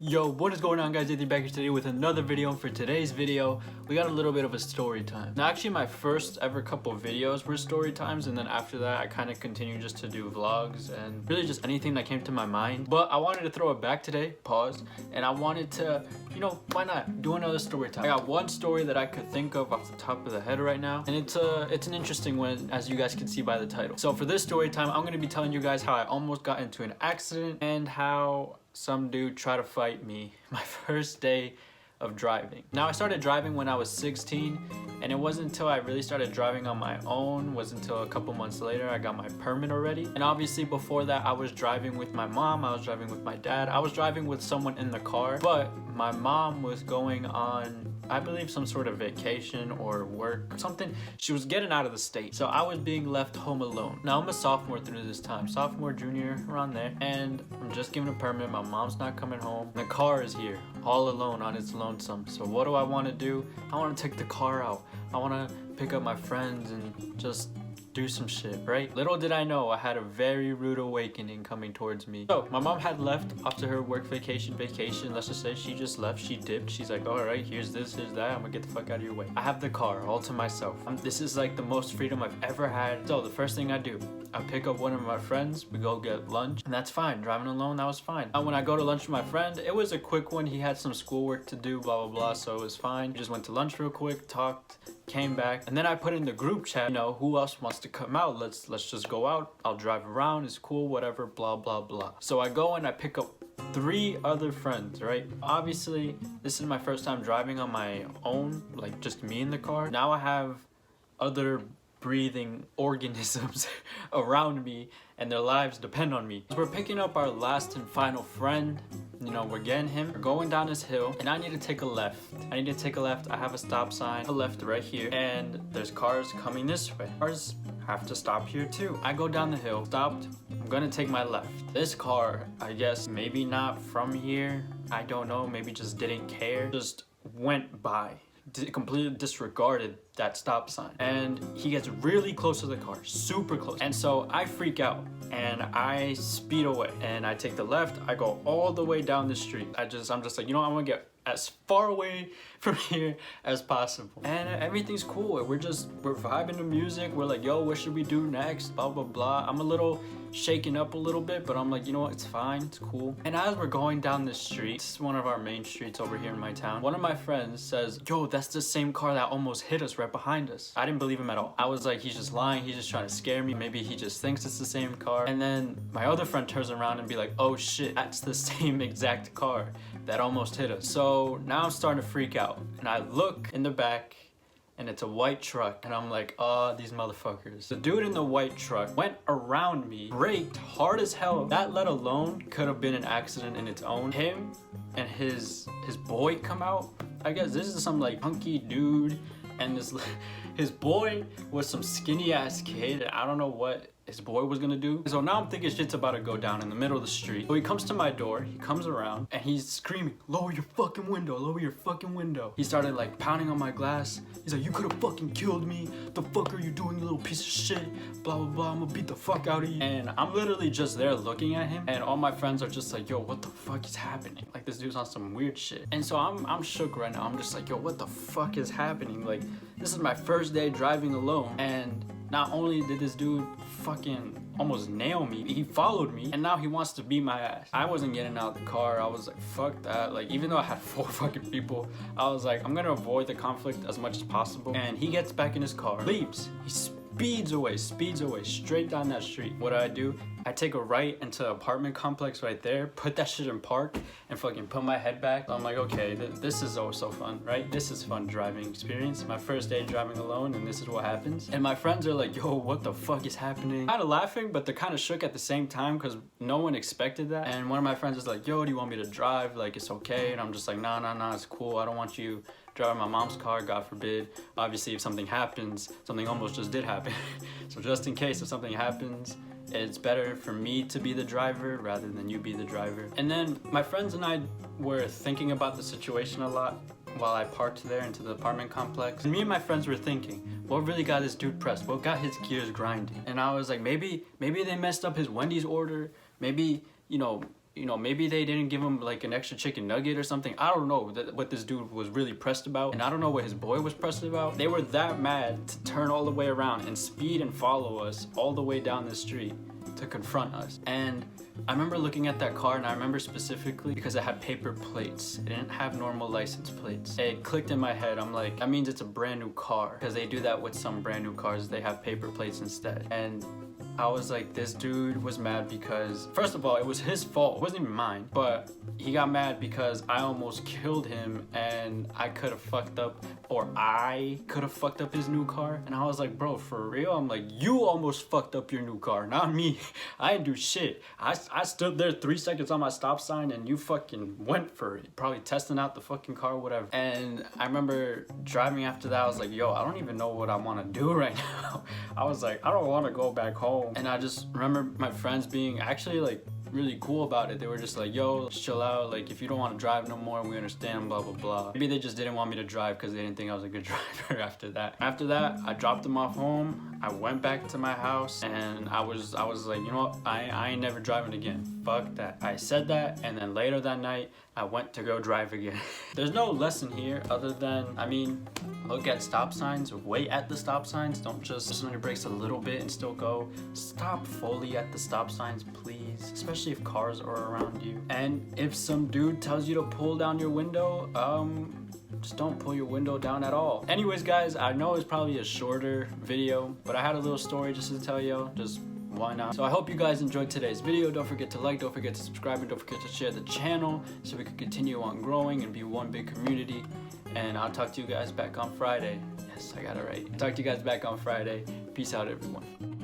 Yo, what is going on, guys? Ethan back here today with another video. And for today's video, we got a little bit of a story time. Now, actually, my first ever couple of videos were story times, and then after that, I kind of continued just to do vlogs and really just anything that came to my mind. But I wanted to throw it back today, pause, and I wanted to, why not do another story time? I got one story that I could think of off the top of the head right now, and it's an interesting one, as you guys can see by the title. So for this story time, I'm gonna be telling you guys how I almost got into an accident and how some dude tried to fight me my first day of driving. Now, I started driving when I was 16, and it wasn't until I really started driving on my own, wasn't until a couple months later I got my permit already. And obviously before that, I was driving with my mom, I was driving with my dad, I was driving with someone in the car, but my mom was going on, I believe, some sort of vacation or work, something. She was getting out of the state, so I was being left home alone. Now, I'm a sophomore through this time, sophomore, junior, around there, and I'm just given a permit. My mom's not coming home. The car is here, all alone on its lonesome. So what do I want to do? I want to take the car out. I want to pick up my friends and just do some shit, right? Little did I know I had a very rude awakening coming towards me. So my mom had left after her work vacation. Let's just say she just left, she dipped. She's like, all right, here's this, here's that. I'm gonna get the fuck out of your way. I have the car all to myself. This is like the most freedom I've ever had. So the first thing I do, I pick up one of my friends, we go get lunch, and that's fine. Driving alone, that was fine. And when I go to lunch with my friend, it was a quick one. He had some schoolwork to do, blah, blah, blah, so it was fine. We just went to lunch real quick, talked, came back, and then I put in the group chat, who else wants to come out? Let's just go out. I'll drive around, it's cool, whatever, blah, blah, blah. So I go and I pick up 3 other friends, right? Obviously, this is my first time driving on my own, like just me in the car. Now I have other breathing organisms around me, and their lives depend on me. So we're picking up our last and final friend. We're getting him. We're going down this hill, and I need to take a left. I have a stop sign, a left right here, and there's cars coming this way. Cars have to stop here too. I go down the hill, stopped. I'm gonna take my left. This car, I guess maybe not from here, I don't know, maybe just didn't care, just went by. Completely disregarded that stop sign, and he gets really close to the car, super close, and so I freak out and I speed away and I take the left. I go all the way down the street. I'm just like, I'm gonna get as far away from here as possible, and everything's cool. We're vibing to music. We're like, yo, what should we do next, blah blah blah. I'm a little shaken up a little bit, but I'm like, you know what, it's fine, it's cool. And as we're going down the street, this is one of our main streets over here in my town, one of my friends says, yo, that's the same car that almost hit us right behind us. I didn't believe him at all. I was like, he's just lying, he's just trying to scare me, maybe he just thinks it's the same car. And then my other friend turns around and be like, oh shit, that's the same exact car that almost hit us. So now I'm starting to freak out, and I look in the back, and it's a white truck, and I'm like, oh, these motherfuckers. The dude in the white truck went around me, braked hard as hell. That, let alone, could have been an accident in its own. Him and his boy come out. I guess this is some like hunky dude, and his boy was some skinny ass kid. I don't know what his boy was gonna do. So now I'm thinking shit's about to go down in the middle of the street. So he comes to my door, he comes around, and he's screaming, lower your fucking window, lower your fucking window. He started like pounding on my glass. He's like, you could have fucking killed me. The fuck are you doing, you little piece of shit? Blah, blah, blah, I'm gonna beat the fuck out of you. And I'm literally just there looking at him, and all my friends are just like, yo, what the fuck is happening? Like, this dude's on some weird shit. And so I'm shook right now. I'm just like, yo, what the fuck is happening? Like, this is my first day driving alone, and not only did this dude fucking almost nail me, he followed me, and now he wants to beat my ass. I wasn't getting out of the car. I was like, fuck that. Like, even though I had 4 fucking people, I was like, I'm gonna avoid the conflict as much as possible. And he gets back in his car, leaves. He speeds away, straight down that street. What do? I take a right into an apartment complex right there, put that shit in park, and fucking put my head back. So I'm like, okay, this is oh so fun, right? This is fun driving experience. My first day driving alone, and this is what happens. And my friends are like, yo, what the fuck is happening? Kind of laughing, but they're kind of shook at the same time because no one expected that. And one of my friends is like, yo, do you want me to drive? Like, it's okay. And I'm just like, nah, it's cool. I don't want you driving my mom's car, God forbid. Obviously, if something happens, something almost just did happen. So just in case if something happens, it's better for me to be the driver rather than you be the driver. And then my friends and I were thinking about the situation a lot while I parked there into the apartment complex. And me and my friends were thinking, what really got this dude pressed? What got his gears grinding? And I was like, maybe they messed up his Wendy's order. Maybe, you know, maybe they didn't give him like an extra chicken nugget or something. I don't know what this dude was really pressed about, and I don't know what his boy was pressed about. They were that mad to turn all the way around and speed and follow us all the way down the street to confront us. And I remember looking at that car, and I remember specifically because it had paper plates. It didn't have normal license plates. It clicked in my head. I'm like, that means it's a brand new car, because they do that with some brand new cars. They have paper plates instead. And I was like, this dude was mad because, first of all, it was his fault. It wasn't even mine. But he got mad because I almost killed him, and I could have fucked up, or I could have fucked up his new car. And I was like, bro, for real? I'm like, you almost fucked up your new car, not me. I didn't do shit. I stood there 3 seconds on my stop sign, and you fucking went for it. Probably testing out the fucking car, whatever. And I remember driving after that. I was like, yo, I don't even know what I want to do right now. I was like, I don't want to go back home. And I just remember my friends being actually like really cool about it. They were just like, yo, chill out, like if you don't want to drive no more, we understand, blah blah blah. Maybe they just didn't want me to drive because they didn't think I was a good driver. After that I dropped them off home. I went back to my house, and I was like, you know what, I ain't never driving again. Fuck that. I said that, and then later that night I went to go drive again. There's no lesson here other than, I mean, look at stop signs, wait at the stop signs. Don't just listen on your brakes a little bit and still go. Stop fully at the stop signs, please, especially if cars are around you. And if some dude tells you to pull down your window, just don't pull your window down at all. Anyways, guys, I know it's probably a shorter video, but I had a little story just to tell you. Just why not? So I hope you guys enjoyed today's video. Don't forget to like, don't forget to subscribe, and don't forget to share the channel so we can continue on growing and be one big community. And I'll talk to you guys back on Friday. Yes, I got it right. Talk to you guys back on Friday. Peace out, everyone.